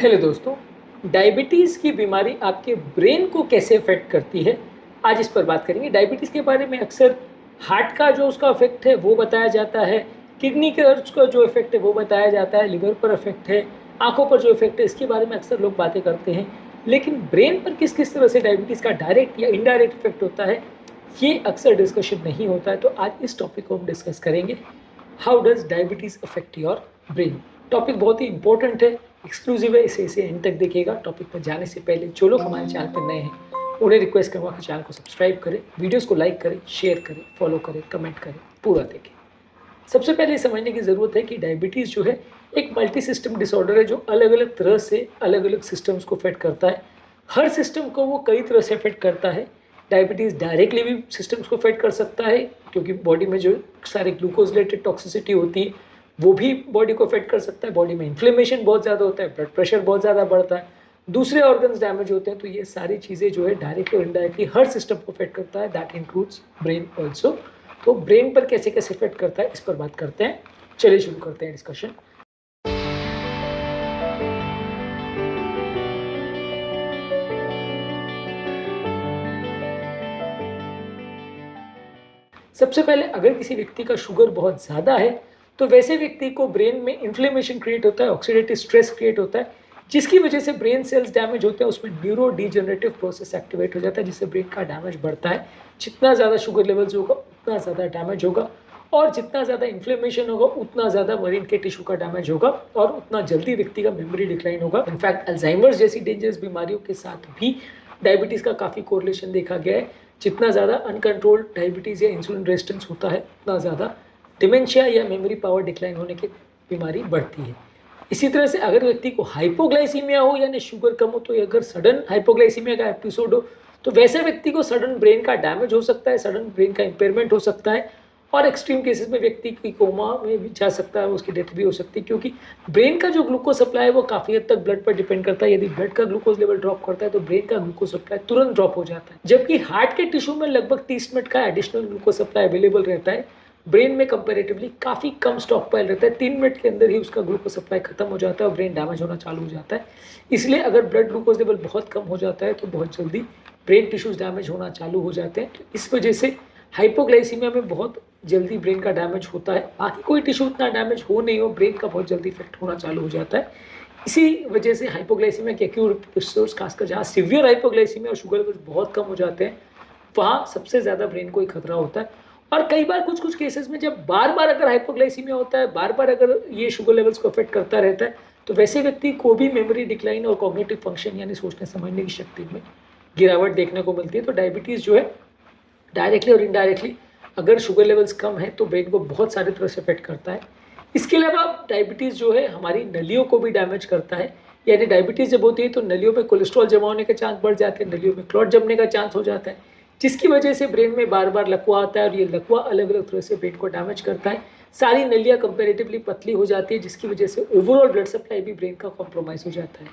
Hello दोस्तों, diabetes की बीमारी आपके ब्रेन को कैसे अफेक्ट करती है, आज इस पर बात करेंगे। डायबिटीज़ के बारे में अक्सर हार्ट का जो उसका इफ़ेक्ट है वो बताया जाता है, किडनी का उसका जो इफ़ेक्ट है वो बताया जाता है, लिवर पर इफ़ेक्ट है, आँखों पर जो इफ़ेक्ट है इसके बारे में अक्सर लोग बातें करते हैं। लेकिन ब्रेन पर किस-किस तरह से डायबिटीज़ का डायरेक्ट या इनडायरेक्ट इफ़ेक्ट होता है, ये अक्सर डिस्कशन नहीं होता है। तो आज इस टॉपिक को हम डिस्कस करेंगे। How does diabetes affect your brain? Topic बहुत ही इंपॉर्टेंट है, एक्सक्लूसिव है, इसे एंड तक देखिएगा। टॉपिक पर जाने से पहले जो लोग हमारे चैनल पर नए हैं उन्हें रिक्वेस्ट करूँगा कि चैनल को सब्सक्राइब करें, वीडियोस को लाइक करें, शेयर करें, फॉलो करें, कमेंट करें, पूरा देखें। सबसे पहले समझने की ज़रूरत है कि डायबिटीज़ जो है एक मल्टी सिस्टम डिसऑर्डर है जो अलग-अलग तरह से अलग-अलग सिस्टम्स को अफेक्ट करता है। हर सिस्टम को वो कई तरह से अफेक्ट करता है। डायबिटीज़ डायरेक्टली भी सिस्टम्स को अफेक्ट कर सकता है, क्योंकि बॉडी में जो सारे ग्लूकोज रिलेटेड टॉक्सिसिटी होती है वो भी बॉडी को अफेक्ट कर सकता है। बॉडी में इन्फ्लेमेशन बहुत ज़्यादा होता है, ब्लड प्रेशर बहुत ज़्यादा बढ़ता है, दूसरे ऑर्गन्स डैमेज होते हैं। तो ये सारी चीज़ें जो है डायरेक्टली और इनडायरेक्टली हर सिस्टम को अफेक्ट करता है, दैट इंक्लूड्स ब्रेन ऑल्सो। तो ब्रेन पर कैसे कैसे इफेक्ट करता है इस पर बात करते हैं। चलिए शुरू करते हैं डिस्कशन। सबसे पहले अगर किसी व्यक्ति का शुगर बहुत ज़्यादा है तो वैसे व्यक्ति को ब्रेन में इन्फ्लेमेशन क्रिएट होता है, ऑक्सीडेटिव स्ट्रेस क्रिएट होता है, जिसकी वजह से ब्रेन सेल्स डैमेज होते हैं, उसमें न्यूरो डिजेनरेटिव प्रोसेस एक्टिवेट हो जाता है, जिससे ब्रेन का डैमेज बढ़ता है। जितना ज़्यादा शुगर लेवल्स होगा उतना ज़्यादा डैमेज होगा, और जितना ज़्यादा इन्फ्लेमेशन होगा उतना ज़्यादा ब्रेन के टिश्यू का डैमेज होगा और उतना जल्दी व्यक्ति का मेमोरी डिक्लाइन होगा। इनफैक्ट अल्जाइमर्स जैसी डेंजरस बीमारियों के साथ भी डायबिटीज़ का काफ़ी कोरिलेशन देखा गया है। जितना ज़्यादा अनकंट्रोल्ड डायबिटीज़ या इंसुलिन रेजिस्टेंस होता है उतना ज़्यादा डिमेंशिया या मेमोरी पावर डिक्लाइन होने की बीमारी बढ़ती है। इसी तरह से अगर व्यक्ति को हाइपोग्लाइसीमिया हो यानी शुगर कम हो, तो अगर सडन हाइपोग्लाइसीमिया का एपिसोड हो तो वैसे व्यक्ति को सडन ब्रेन का डैमेज हो सकता है, सडन ब्रेन का इम्पेयरमेंट हो सकता है, और एक्सट्रीम केसेस में व्यक्ति की कोमा में भी जा सकता है, उसकी डेथ भी हो सकती है, क्योंकि ब्रेन का जो ग्लूकोज सप्लाई है वो काफ़ी हद तक ब्लड पर डिपेंड करता है। यदि ब्लड का ग्लूकोज लेवल ड्रॉप करता है तो ब्रेन का ग्लूकोज सप्लाई तुरंत ड्रॉप हो जाता है, जबकि हार्ट के टिश्यू में लगभग 30 मिनट का एडिशनल ग्लूकोज सप्लाई अवेलेबल रहता है। ब्रेन में कंपेरेटिवली काफ़ी कम स्टॉक पाइल रहता है, 3 मिनट के अंदर ही उसका ग्लूकोज सप्लाई खत्म हो जाता है और ब्रेन डैमेज होना चालू हो जाता है। इसलिए अगर ब्लड ग्लूकोज लेवल बहुत कम हो जाता है तो बहुत जल्दी ब्रेन टिश्यूज डैमेज होना चालू हो जाते हैं। तो इस वजह से हाइपोग्लाइसीमिया में बहुत जल्दी ब्रेन का डैमेज होता है। बाकी कोई टिश्यू उतना डैमेज हो नहीं हो, ब्रेन का बहुत जल्दी इफेक्ट होना चालू हो जाता है। इसी वजह से हाइपोग्लाइसीमिया के एक्यूट एपिसोड्स, खासकर जहाँ सीवियर हाइपोग्लाइसीमिया और शुगर लेवल बहुत कम हो जाते हैं, वहाँ सबसे ज़्यादा ब्रेन को ही खतरा होता है। और कई बार कुछ केसेस में जब बार बार अगर हाइपोग्लाइसीमिया होता है, बार बार अगर ये शुगर लेवल्स को अफेक्ट करता रहता है, तो वैसे व्यक्ति को भी मेमोरी डिक्लाइन और कॉग्निटिव फंक्शन यानी सोचने समझने की शक्ति में गिरावट देखने को मिलती है। तो डायबिटीज़ जो है डायरेक्टली और इनडायरेक्टली अगर शुगर लेवल्स कम है तो ब्रेन को बहुत सारे तरह से अफेक्ट करता है। इसके अलावा डायबिटीज़ जो है हमारी नलियों को भी डैमेज करता है, यानी डायबिटीज़ जब होती है तो नलियों में कोलेस्ट्रॉल जमा होने के चांस बढ़ जाते हैं, नलियों में क्लॉट जमने का चांस हो जाता है, जिसकी वजह से ब्रेन में बार बार लकवा आता है और ये लकवा अलग अलग तरह से ब्रेन को डैमेज करता है। सारी नलियाँ कंपेरेटिवली पतली हो जाती है, जिसकी वजह से ओवरऑल ब्लड सप्लाई भी ब्रेन का कॉम्प्रोमाइज़ हो जाता है।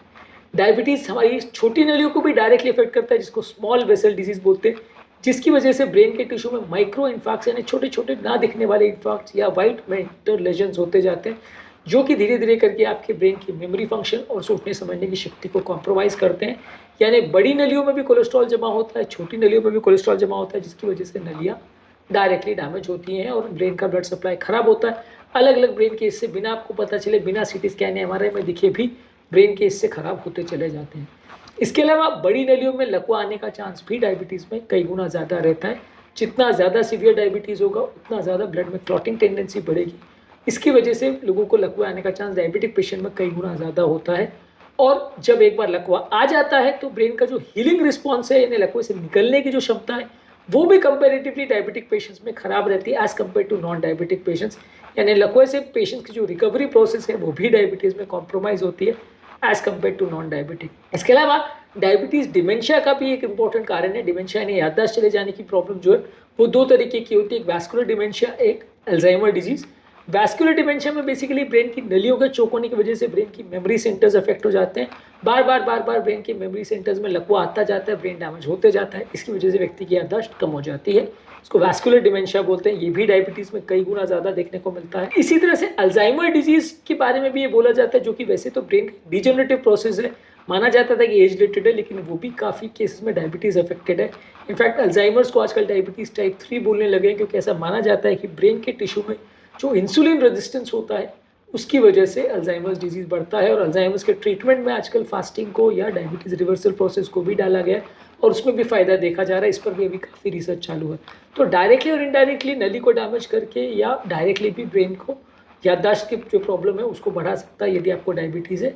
डायबिटीज़ हमारी छोटी नलियों को भी डायरेक्टली इफेक्ट करता है, जिसको स्मॉल वेसल डिजीज़ बोलते हैं, जिसकी वजह से ब्रेन के टिश्यू में माइक्रो इन्फार्क्ट्स यानी छोटे छोटे ना दिखने वाले इन्फार्क्ट्स या वाइट मैटर लेजन्स होते जाते हैं, जो कि धीरे धीरे करके आपके ब्रेन की मेमोरी फंक्शन और सोचने समझने की शक्ति को कॉम्प्रोमाइज़ करते हैं। यानी बड़ी नलियों में भी कोलेस्ट्रॉल जमा होता है, छोटी नलियों में भी कोलेस्ट्रॉल जमा होता है, जिसकी वजह से नलियाँ डायरेक्टली डैमेज होती हैं और ब्रेन का ब्लड सप्लाई खराब होता है। अलग अलग ब्रेन के हिस्से बिना आपको पता चले, बिना सीटी स्कैन या एमआरआई में दिखे भी ब्रेन के हिस्से खराब होते चले जाते हैं। इसके अलावा बड़ी नलियों में लकवा आने का चांस भी डायबिटीज़ में कई गुना ज़्यादा रहता है। जितना ज़्यादा सीवियर डायबिटीज़ होगा उतना ज़्यादा ब्लड में क्लॉटिंग टेंडेंसी बढ़ेगी। इसकी वजह से लोगों को लकवा आने का चांस डायबिटिक पेशेंट में कई गुना ज़्यादा होता है। और जब एक बार लकवा आ जाता है तो ब्रेन का जो हीलिंग रिस्पॉन्स है यानी लकवे से निकलने की जो क्षमता है वो भी कंपेरेटिवली डायबिटिक पेशेंट्स में खराब रहती है as compare to non diabetic patients. यानी लकवे से पेशेंट्स की जो रिकवरी प्रोसेस है वो भी डायबिटीज़ में कॉम्प्रोमाइज़ होती है as compare to non diabetic. इसके अलावा डायबिटीज़ डिमेंशिया का भी एक इंपॉर्टेंट कारण है। डिमेंशिया यानी याददाश्त चले जाने की प्रॉब्लम जो है वो दो तरीके की होती है, एक वैस्कुलर डिमेंशिया, एक अल्जाइमर डिजीज़। वैस्कुलर डिमेंशिया में बेसिकली ब्रेन की नलियों के चोक होने की वजह से ब्रेन की मेमोरी सेंटर्स अफेक्ट हो जाते हैं। बार बार ब्रेन की मेमोरी सेंटर्स में लकवा आता जाता है, ब्रेन डैमेज होते जाता है, इसकी वजह से व्यक्ति की याददाश्त कम हो जाती है। इसको वैस्कुलर डिमेंशिया बोलते हैं, ये भी डायबिटीज़ में कई गुना ज़्यादा देखने को मिलता है। इसी तरह से अल्जाइमर डिजीज़ के बारे में भी ये बोला जाता है, जो कि वैसे तो ब्रेन डिजेनरेटिव प्रोसेस है, माना जाता था कि एज रिलेटेड है, लेकिन वो भी काफ़ी केसेस में डायबिटीज़ अफेक्टेड है। इनफैक्ट अल्जाइमर्स को आजकल डायबिटीज़ टाइप 3 बोलने लगे हैं, क्योंकि ऐसा माना जाता है कि ब्रेन के टिश्यू में जो इंसुलिन रेजिस्टेंस होता है उसकी वजह से अल्जाइमर्स डिजीज़ बढ़ता है। और अल्जाइमर्स के ट्रीटमेंट में आजकल फास्टिंग को या डायबिटीज़ रिवर्सल प्रोसेस को भी डाला गया है और उसमें भी फ़ायदा देखा जा रहा है। इस पर भी अभी काफ़ी रिसर्च चालू है। तो डायरेक्टली और इनडायरेक्टली नली को डैमेज करके या डायरेक्टली भी ब्रेन को याददाश्त की जो प्रॉब्लम है उसको बढ़ा सकता है यदि आपको डायबिटीज़ है।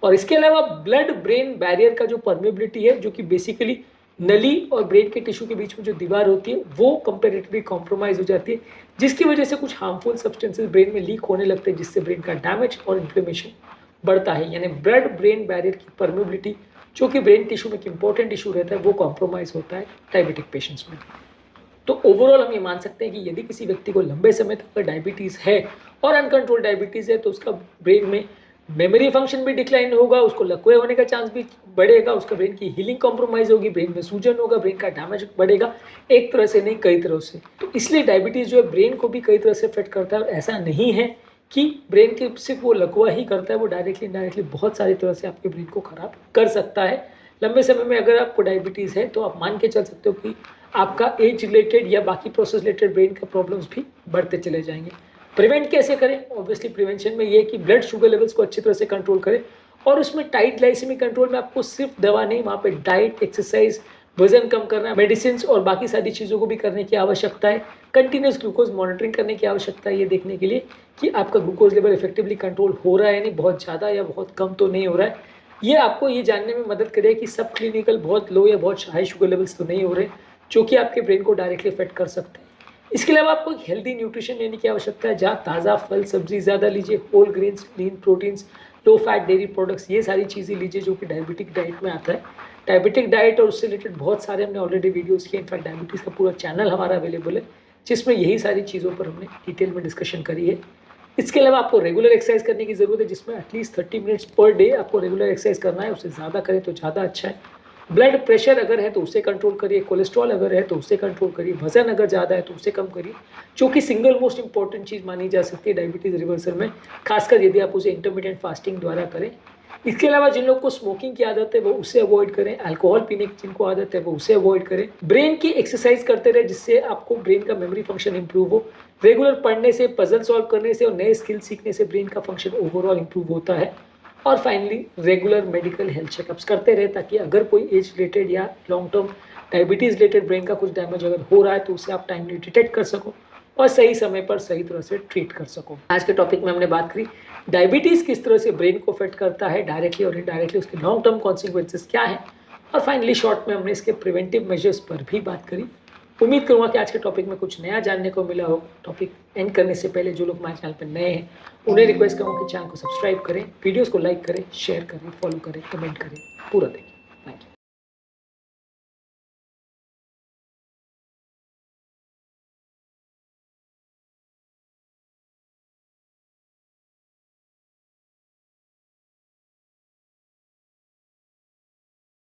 और इसके अलावा ब्लड ब्रेन बैरियर का जो परमेबिलिटी है, जो कि बेसिकली नली और ब्रेन के टिश्यू के बीच में जो दीवार होती है वो कंपेरेटिवली कॉम्प्रोमाइज़ हो जाती है, जिसकी वजह से कुछ हार्मफुल सब्सटेंसेस ब्रेन में लीक होने लगते हैं, जिससे ब्रेन का डैमेज और इन्फ्लेमेशन बढ़ता है। यानी ब्लड ब्रेन बैरियर की परमेबिलिटी, जो कि ब्रेन टिश्यू में एक इंपॉर्टेंट इशू रहता है, वो कॉम्प्रोमाइज़ होता है डायबिटिक पेशेंट्स में। तो ओवरऑल हम ये मान सकते हैं कि यदि किसी व्यक्ति को लंबे समय तक डायबिटीज़ है और अनकंट्रोल्ड डायबिटीज़ है, तो उसका ब्रेन में मेमोरी फंक्शन भी डिक्लाइन होगा, उसको लकवे होने का चांस भी बढ़ेगा, उसका ब्रेन की हीलिंग कॉम्प्रोमाइज़ होगी, ब्रेन में सूजन होगा, ब्रेन का डैमेज बढ़ेगा, एक तरह से नहीं कई तरह से। तो इसलिए डायबिटीज़ जो है ब्रेन को भी कई तरह से अफेक्ट करता है। और ऐसा नहीं है कि ब्रेन के सिर्फ वो लकवा ही करता है, वो डायरेक्टली इनडायरेक्टली बहुत सारी तरह से आपके ब्रेन को ख़राब कर सकता है। लंबे समय में अगर आपको डायबिटीज़ है तो आप मान के चल सकते हो कि आपका एज रिलेटेड या बाकी प्रोसेस रिलेटेड ब्रेन का प्रॉब्लम्स भी बढ़ते चले जाएंगे। प्रिवेंट कैसे करें? ऑब्वियसली प्रिवेंशन में ये है कि ब्लड शुगर लेवल्स को अच्छी तरह से कंट्रोल करें, और उसमें टाइट ग्लाइसेमिक कंट्रोल में आपको सिर्फ दवा नहीं, वहाँ पे डाइट, एक्सरसाइज, वजन कम करना, मेडिसिन और बाकी सारी चीज़ों को भी करने की आवश्यकता है। कंटिन्यूस ग्लूकोज मॉनिटरिंग करने की आवश्यकता है, ये देखने के लिए कि आपका ग्लूकोज लेवल इफेक्टिवली कंट्रोल हो रहा है, यानी बहुत ज़्यादा या बहुत कम तो नहीं हो रहा है। ये आपको ये जानने में मदद करेगा कि सब क्लिनिकल बहुत लो या बहुत हाई शुगर लेवल्स तो नहीं हो रहे, जो कि आपके ब्रेन को डायरेक्टली इफेक्ट कर सकते हैं। इसके अलावा आपको हेल्दी न्यूट्रिशन लेने की आवश्यकता है, जहाँ ताज़ा फल सब्जी ज़्यादा लीजिए, whole grains, lean proteins, low fat dairy products, ये सारी चीज़ें लीजिए जो कि डायबिटिक डाइट में आता है। डायबिटिक डाइट और उससे रिलेटेड बहुत सारे हमने ऑलरेडी वीडियोस किए, इनफैक्ट डायबिटीज़ का पूरा चैनल हमारा अवेलेबल है, जिसमें यही सारी चीज़ों पर हमने डिटेल में डिस्कशन करी है। इसके अलावा आपको रेगुलर एक्सरसाइज करने की ज़रूरत है, जिसमें एटलीस्ट 30 मिनट्स पर डे आपको रेगुलर एक्सरसाइज करना है, उससे ज़्यादा करें तो ज़्यादा अच्छा है। ब्लड प्रेशर अगर है तो उसे कंट्रोल करिए, कोलेस्ट्रॉल अगर है तो उसे कंट्रोल करिए, वजन अगर ज़्यादा है तो उसे कम करिए, जो कि सिंगल मोस्ट इंपॉर्टेंट चीज़ मानी जा सकती है डायबिटीज़ रिवर्सल में, खासकर यदि आप उसे इंटरमीडिएट फास्टिंग द्वारा करें। इसके अलावा जिन लोगों को स्मोकिंग की आदत है वो उसे अवॉइड करें, अल्कोहल पीने की जिनको आदत है वो उसे अवॉइड करें, ब्रेन की एक्सरसाइज करते रहे जिससे आपको ब्रेन का मेमोरी फंक्शन इंप्रूव हो। रेगुलर पढ़ने से, पजल सॉल्व करने से और नए स्किल सीखने से ब्रेन का फंक्शन ओवरऑल इंप्रूव होता है। और finally regular medical health checkups करते रहे, ताकि अगर कोई एज रिलेटेड या long term diabetes related brain का कुछ डैमेज अगर हो रहा है तो उसे आप टाइमली डिटेक्ट कर सको और सही समय पर सही तरह से ट्रीट कर सको। आज के टॉपिक में हमने बात करी डायबिटीज़ किस तरह से ब्रेन को अफेक्ट करता है डायरेक्टली और इनडायरेक्टली, उसके लॉन्ग टर्म कॉन्सिक्वेंसेस क्या है, और फाइनली शॉर्ट में हमने इसके प्रिवेंटिव मेजर्स पर भी बात करी। उम्मीद करूँगा कि आज के टॉपिक में कुछ नया जानने को मिला हो। टॉपिक एंड करने से पहले जो लोग हमारे चैनल पर नए हैं उन्हें रिक्वेस्ट करूँगा कि चैनल को सब्सक्राइब करें, वीडियोस को लाइक करें, शेयर करें, फॉलो करें, कमेंट करें, पूरा देखें।